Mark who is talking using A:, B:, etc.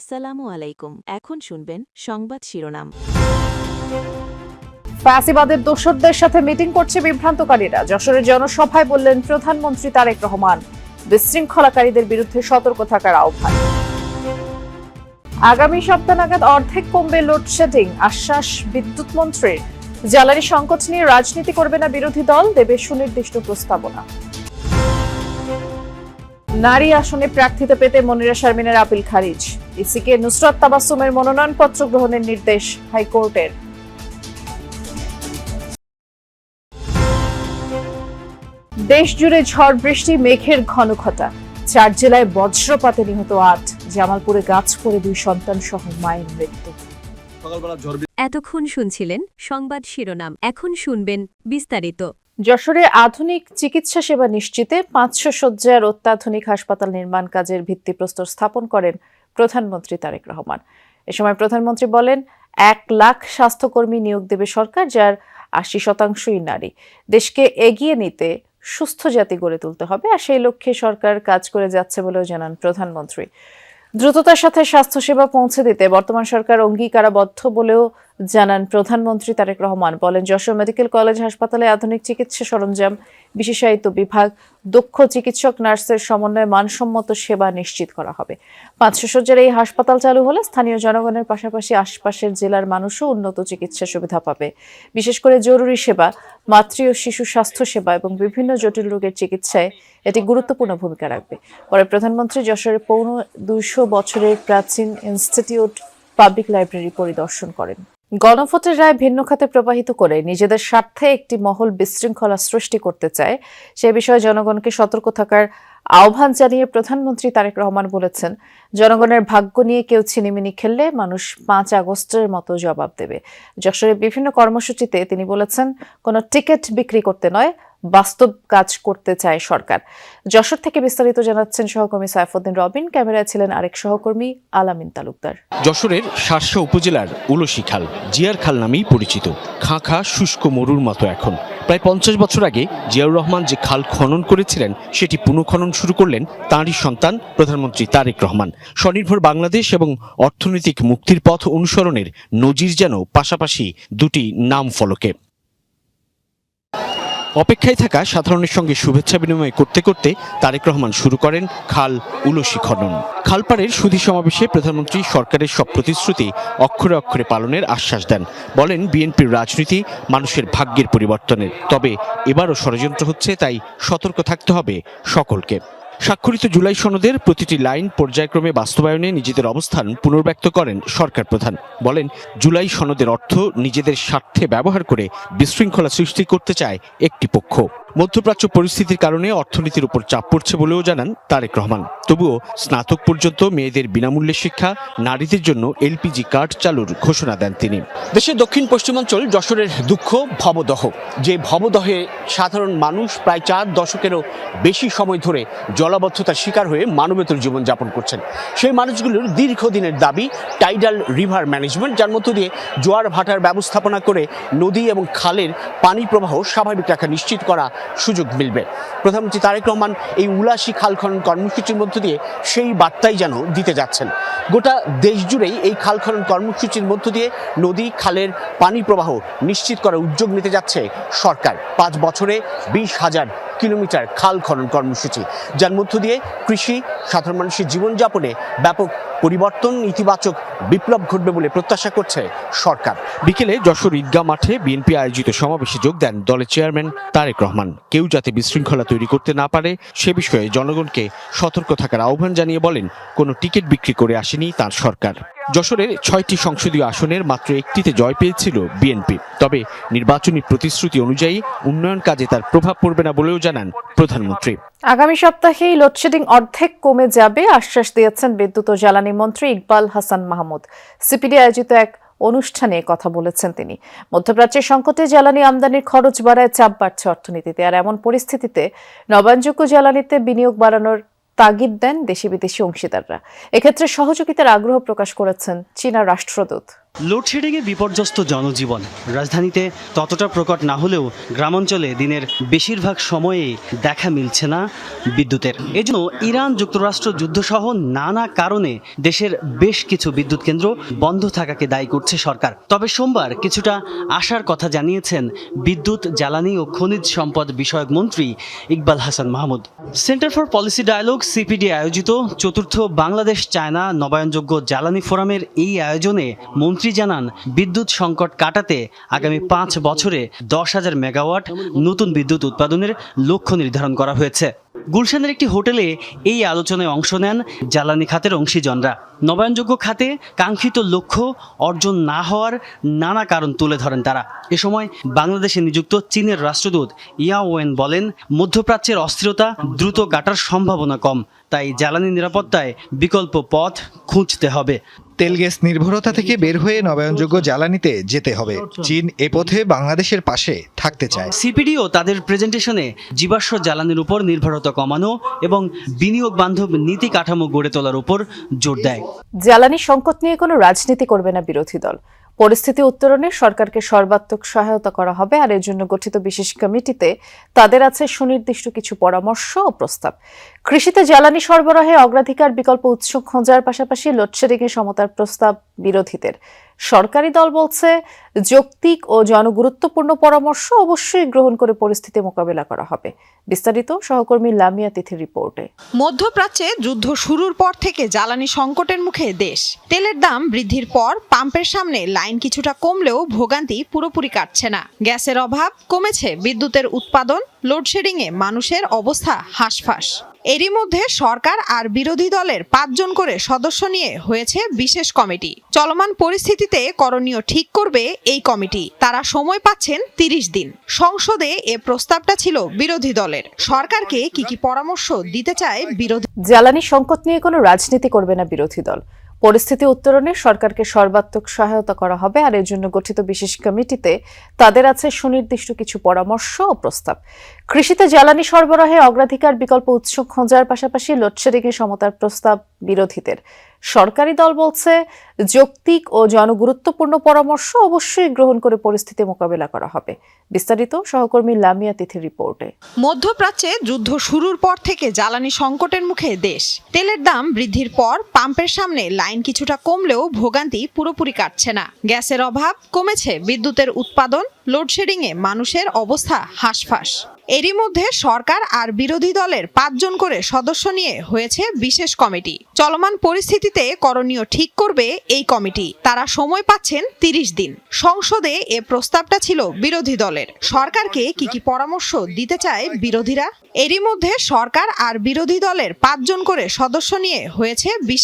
A: আসসালামু আলাইকুম। এখন শুনবেন সংবাদ শিরোনাম।
B: ফ্যাসিবাদের দোসরদের সাথে মিটিং করছে বিভ্রান্তকারীরা। যশোরের জনসভায় বললেন প্রধানমন্ত্রী তারেক রহমান। বিশৃঙ্খলাকারীদের বিরুদ্ধে সতর্ক থাকার আহ্বান। আগামী সপ্তাহ নাগাদ অর্ধেক কমবে লোডশেডিং, আশ্বাস বিদ্যুৎ মন্ত্রীর। জ্বালানি সংকট নিয়ে রাজনীতি করবে না বিরোধী দল, দেবে সুনির্দিষ্ট প্রস্তাবনা। নারী আসনে প্রার্থিতা পেতে মনিরা শারমিনের আপিল খারিজ। ইসিকে নুসরাত তাবাসসুমের মনোনয়নপত্র গ্রহণের নির্দেশ হাইকোর্টের। দেশ জুড়ে ঝড় বৃষ্টি, মেঘের ঘনঘটা। 4 জেলায় বজ্রপাতে নিহত 8। জামালপুরে গাছ পড়ে 2 সন্তান সহ মায়ের মৃত্যু।
A: এতক্ষণ শুনছিলেন সংবাদ শিরোনাম। এখন শুনবেন বিস্তারিত।
B: যশোরে আধুনিক চিকিৎসা সেবা নিশ্চিতে 500 শয্যার অত্যাধুনিক হাসপাতাল নির্মাণ কাজের ভিত্তিপ্রস্তর স্থাপন করেন প্রধানমন্ত্রী তারেক রহমান। এ সময় প্রধানমন্ত্রী বলেন, 1 লাখ স্বাস্থ্যকর্মী নিয়োগ দেবে সরকার, যার 80% নারী। দেশকে এগিয়ে নিতে সুস্থ জাতি গড়ে তুলতে হবে, আর সেই লক্ষ্যে সরকার কাজ করে যাচ্ছে বলেও জানান প্রধানমন্ত্রী। দ্রুততার সাথে স্বাস্থ্যসেবা পৌঁছে দিতে বর্তমান সরকার অঙ্গীকারাবদ্ধ বলেও জানান প্রধানমন্ত্রী তারেক রহমান। বলেন, যশোর মেডিকেল কলেজ হাসপাতালে আধুনিক চিকিৎসা সরঞ্জাম, বিশেষায়িত বিভাগ, দক্ষ চিকিৎসক নার্সের সমন্বয়ে মানসম্মত সেবা নিশ্চিত করা হবে। 500 শয্যার এই হাসপাতাল চালু হলে স্থানীয় জনগণের পাশাপাশি আশপাশের জেলার মানুষও উন্নত চিকিৎসা সুবিধা পাবে। বিশেষ করে জরুরি সেবা, মাতৃ ও শিশু স্বাস্থ্য সেবা এবং বিভিন্ন জটিল রোগের চিকিৎসায় এটি গুরুত্বপূর্ণ ভূমিকা রাখবে। পরে প্রধানমন্ত্রী যশোরের 250 বছরের প্রাচীন ইনস্টিটিউট পাবলিক লাইব্রেরি পরিদর্শন করেন। গণভোটের রায় ভিন্ন খাতে প্রবাহিত করে নিজেদের স্বার্থে একটি মহল বিশৃঙ্খলা সৃষ্টি করতে চায়, সে বিষয়ে জনগণকে সতর্ক থাকার আহ্বান জানিয়ে প্রধানমন্ত্রী তারেক রহমান বলেছেন, জনগণের ভাগ্য নিয়ে কেউ ছিনিমিনি খেললে মানুষ 5 আগস্টের মতো জবাব দেবে। যশোরের বিভিন্ন কর্মসূচিতে তিনি বলেছেন, কোনো টিকিট বিক্রি করতে নয়, বাস্তব কাজ করতে চায় সরকার। যশোর থেকে বিস্তারিত জানাচ্ছেন সহকর্মী সাইফুদ্দিন রবিন, ক্যামেরায় ছিলেন আরেক সহকর্মী আলামিন তালুকদার।
C: যশোরের শার্শা উপজেলার উলসি খাল জিয়ার খাল নামেই পরিচিত। খাঁ খাঁ শুষ্ক মরুর মতো এখন। প্রায় 50 বছর আগে জিয়াউর রহমান যে খাল খনন করেছিলেন, সেটি পুনঃখনন শুরু করলেন তাঁরই সন্তান প্রধানমন্ত্রী তারেক রহমান। স্বনির্ভর বাংলাদেশ এবং অর্থনৈতিক মুক্তির পথ অনুসরণের নজির যেন পাশাপাশি দুটি নাম ফলকে। অপেক্ষায় থাকা সাধারণের সঙ্গে শুভেচ্ছা বিনিময় করতে করতে তারেক রহমান শুরু করেন খাল উলসি খনন। খালপাড়ের সুধী সমাবেশে প্রধানমন্ত্রী সরকারের সব প্রতিশ্রুতি অক্ষরে অক্ষরে পালনের আশ্বাস দেন। বলেন, বিএনপির রাজনীতি মানুষের ভাগ্যের পরিবর্তনের, তবে এবারও ষড়যন্ত্র হচ্ছে, তাই সতর্ক থাকতে হবে সকলকে। স্বাক্ষরিত জুলাই সনদের প্রতিটি লাইন পর্যায়ক্রমে বাস্তবায়নে নিজেদের অবস্থান পুনর্ব্যক্ত করেন সরকার প্রধান। বলেন, জুলাই সনদের অর্থ নিজেদের স্বার্থে ব্যবহার করে বিশৃঙ্খলা সৃষ্টি করতে চায় একটি পক্ষ। মধ্যপ্রাচ্য পরিস্থিতির কারণে অর্থনীতির উপর চাপ পড়ছে বলেও জানান তারেক রহমান। তবুও স্নাতক পর্যন্ত মেয়েদের বিনামূল্যে শিক্ষা, নারীদের জন্য এলপিজি কার্ড চালুর ঘোষণা দেন তিনি। দেশের দক্ষিণ পশ্চিমাঞ্চল যশোরের দুঃখ ভবদহ, যে ভবদহে সাধারণ মানুষ প্রায় 4 দশকেরও বেশি সময় ধরে জলাবদ্ধতার শিকার হয়ে মানবেতর জীবনযাপন করছেন। সেই মানুষগুলোর দীর্ঘদিনের দাবি টাইডাল রিভার ম্যানেজমেন্ট, যার মধ্য দিয়ে জোয়ার ভাটার ব্যবস্থাপনা করে নদী এবং খালের পানি প্রবাহ স্বাভাবিক রাখা নিশ্চিত করা সুযোগ মিলবে। প্রধানমন্ত্রী তারেক রহমান এই উলাসি খাল খনন কর্মসূচির মধ্য দিয়ে সেই বার্তাই যেন দিতে যাচ্ছেন। গোটা দেশ জুড়েই এই খাল খনন কর্মসূচির মধ্য দিয়ে নদী খালের পানি প্রবাহ নিশ্চিত করার উদ্যোগ নিতে যাচ্ছে সরকার। 5 বছরে 20,000 কিলোমিটার খাল খনন কর্মসূচি, যার মধ্য দিয়ে কৃষি, সাধারণ মানুষের জীবনযাপনে ব্যাপক পরিবর্তন, ইতিবাচক বিপ্লব ঘটবে বলে প্রত্যাশা করছে সরকার। বিকেলে যশোর ঈদগাহ মাঠে বিএনপি আয়োজিত সমাবেশে যোগ দেন দলের চেয়ারম্যান তারেক রহমান। কেউ যাতে বিশৃঙ্খলা তৈরি করতে না পারে সে বিষয়ে জনগণকে সতর্ক থাকার আহ্বান জানিয়ে বলেন, কোনো টিকিট বিক্রি করে আসেনি তার সরকার। যশোরের 6টি সংসদীয় আসনের মাত্র একটিতে জয় পেয়েছিল বিএনপি, তবে নির্বাচনী প্রতিশ্রুতি অনুযায়ী উন্নয়ন কাজে তার প্রভাব পড়বে না বলেও জানান প্রধানমন্ত্রী।
B: আগামী সপ্তাহেই লোডশেডিং অর্ধেক কমে যাবে, আশ্বাস দিয়েছেন বিদ্যুৎ ও জ্বালানি মন্ত্রী ইকবাল হাসান মাহমুদ। সিপিডি আয়োজিত এক অনুষ্ঠানে কথা বলেছেন তিনি। মধ্যপ্রাচ্যের সংকটে জ্বালানি আমদানির খরচ বাড়ায় চাপ বাড়ছে অর্থনীতিতে, আর এমন পরিস্থিতিতে নবায়নযোগ্য জ্বালানিতে বিনিয়োগ বাড়ানোর তাগিদ দেন দেশি বিদেশি অংশীদাররা। এক্ষেত্রে সহযোগিতার আগ্রহ প্রকাশ করেছেন চীনা রাষ্ট্রদূত।
D: লোডশেডিংয়ে বিপর্যস্ত জনজীবন রাজধানীতে ততটা প্রকট না হলেও গ্রামাঞ্চলে দিনের বেশিরভাগ সময়েই দেখা মিলছে না বিদ্যুতের। এজন্য ইরান যুক্তরাষ্ট্র যুদ্ধসহ নানা কারণে দেশের বেশ কিছু বিদ্যুৎ কেন্দ্র বন্ধ থাকাকে দায়ী করছে সরকার। তবে সোমবার কিছুটা আশার কথা জানিয়েছেন বিদ্যুৎ, জ্বালানি ও খনিজ সম্পদ বিষয়ক মন্ত্রী Iqbal Hasan Mahmud. Centre for policy dialogue CPD আয়োজিত চতুর্থ বাংলাদেশ চায়না নবায়নযোগ্য জ্বালানি ফোরামের এই আয়োজনে মন্ত্রী জানান, বিদ্যুৎ সংকট কাটাতে আগামী 5 বছরে 10,000 মেগাওয়াট নতুন বিদ্যুৎ উৎপাদনের লক্ষ্য নির্ধারণ করা হয়েছে। গুলশানের একটি হোটেলে এই আলোচনায় অংশ নেন জ্বালানি খাতের অংশীজনরা। নবায়নযোগ্য খাতে কাঙ্ক্ষিত লক্ষ্য অর্জন না হওয়ার নানা কারণ তুলে ধরেন তারা। এ সময় বাংলাদেশে নিযুক্ত চীনের রাষ্ট্রদূত ইয়া ওয়েন বলেন, মধ্যপ্রাচ্যের অস্থিরতা দ্রুত কাটার সম্ভাবনা কম, তাই জ্বালানি নিরাপত্তায় বিকল্প পথ খুঁজতে হবে।
E: তেল গ্যাস নির্ভরতা থেকে বের হয়ে নবায়নযোগ্য জ্বালানিতে যেতে হবে। চীন এ পথে বাংলাদেশের পাশে থাকতে চায়।
D: সিপিডিও তাদের প্রেজেন্টেশনে জীবাশ্ম জ্বালানির উপর নির্ভরতা কমানো এবং বিনিয়োগ বান্ধব নীতি কাঠামো গড়ে তোলার উপর জোর দেয়।
B: জ্বালানি সংকট নিয়ে কোনো রাজনীতি করবে না বিরোধী দল। পরিস্থিতি উত্তরণে সরকারকে সর্বাত্মক সহায়তা করা হবে, আর এর জন্য গঠিত বিশেষ কমিটিতে তাদের আছে সুনির্দিষ্ট কিছু পরামর্শ ও প্রস্তাব। কৃষিতে জ্বালানি সরবরাহে অগ্রাধিকার বিকল্প উৎস খোঁজার পাশাপাশি লোডশেডিংয়ে সমতার প্রস্তাব বিরোধীদের। সরকারি দল বলছে, যৌক্তিক ও জনগুরুত্বপূর্ণ পরামর্শ অবশ্যই গ্রহণ করে পরিস্থিতি মোকাবেলা করা হবে। বিস্তারিত সহকর্মী লামিয়া তিথির রিপোর্টে।
F: মধ্যপ্রাচ্যে যুদ্ধ শুরুর পর থেকে জ্বালানি সংকটের মুখে দেশ। তেলের দাম বৃদ্ধির পর পাম্পের সামনে লাইন কিছুটা কমলেও ভোগান্তি পুরোপুরি কাটছে না। গ্যাসের অভাব, কমেছে বিদ্যুতের উৎপাদন, লোডশেডিংয়ে মানুষের অবস্থা হাঁসফাঁস। এরই মধ্যে সরকার আর বিরোধী দলের 5 জন করে সদস্য নিয়ে হয়েছে বিশেষ কমিটি। চলমান পরিস্থিতিতে করণীয় ঠিক করবে এই কমিটি। তারা সময় পাচ্ছেন 30 দিন। সংসদে এ প্রস্তাবটা ছিল বিরোধী দলের। সরকারকে কি পরামর্শ দিতে চায় বিরোধী?
B: জ্বালানি সংকট নিয়ে কোনো রাজনীতি করবে না বিরোধী দল। পরিস্থিতি উত্তরণে সরকারকে সর্বাত্মক সহায়তা করা হবে, আর এর জন্য গঠিত বিশেষ কমিটিতে তাদের আছে সুনির্দিষ্ট কিছু পরামর্শ ও প্রস্তাব। কৃষিতে জ্বালানি সরবরাহে অগ্রাধিকার বিকল্প উৎস খোঁজার পাশাপাশি লোডশেডিংয়ে সমতার প্রস্তাব বিরোধীদের। সরকারি দল বলছে, যৌক্তিক ও জনগুরুত্বপূর্ণ পরামর্শ অবশ্যই গ্রহণ করে পরিস্থিতি মোকাবেলা করা হবে। বিস্তারিত সহকর্মী লামিয়া তিথির রিপোর্টে।
F: মধ্যপ্রাচ্যে যুদ্ধ শুরুর পর থেকে জ্বালানি সংকটের মুখে দেশ। তেলের দাম বৃদ্ধির পর পাম্পের সামনে লাইন কিছুটা কমলেও ভোগান্তি পুরোপুরি কাটছে না। গ্যাসের অভাব, কমেছে বিদ্যুতের উৎপাদন, লোডশেডিংয়ে মানুষের অবস্থা হাঁসফাঁস। এরই মধ্যে সরকার আর বিরোধী দলের 5 জন করে সদস্য নিয়ে হয়েছে বিশেষ কমিটি। চলমান পরিস্থিতিতে করণীয় ঠিক করবে এই কমিটি। তারা সময় পাচ্ছেন 30 দিন। সংসদে এ প্রস্তাবটা ছিল বিরোধী দলের। সরকারকে কি পরামর্শ দিতে চায় বিরোধীরা? এরই মধ্যে সরকার আর বিরোধী দলের 5 জন করে সদস্য নিয়ে হয়েছে বিশেষ